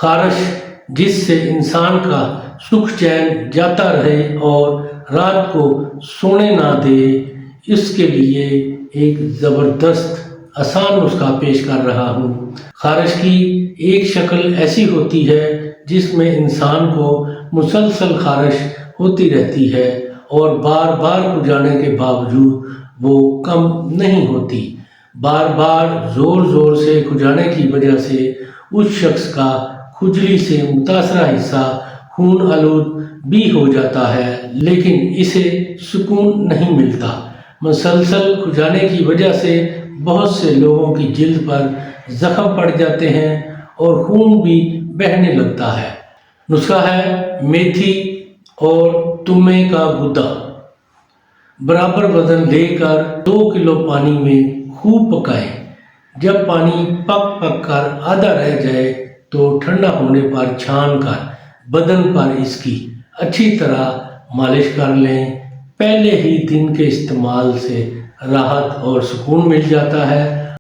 خارش جس سے انسان کا سکھ چین جاتا رہے اور رات کو سونے نہ دے، اس کے لیے ایک زبردست آسان نسخہ پیش کر رہا ہوں۔ خارش کی ایک شکل ایسی ہوتی ہے جس میں انسان کو مسلسل خارش ہوتی رہتی ہے اور بار بار کھجانے کے باوجود وہ کم نہیں ہوتی۔ بار بار زور زور سے کھجانے کی وجہ سے اس شخص کا کھجلی سے متاثرہ حصہ خون آلود بھی ہو جاتا ہے، لیکن اسے سکون نہیں ملتا۔ مسلسل کھجانے کی وجہ سے بہت سے لوگوں کی جلد پر زخم پڑ جاتے ہیں اور خون بھی بہنے لگتا ہے۔ نسخہ ہے میتھی اور تمے کا گدا۔ برابر وزن لے کر 2 کلو پانی میں خوب پکائیں۔ جب پانی پک پک کر آدھا رہ جائے تو ٹھنڈا ہونے پر چھان کر بدن پر اس کی اچھی طرح مالش کر لیں۔ پہلے ہی دن کے استعمال سے راحت اور سکون مل جاتا ہے۔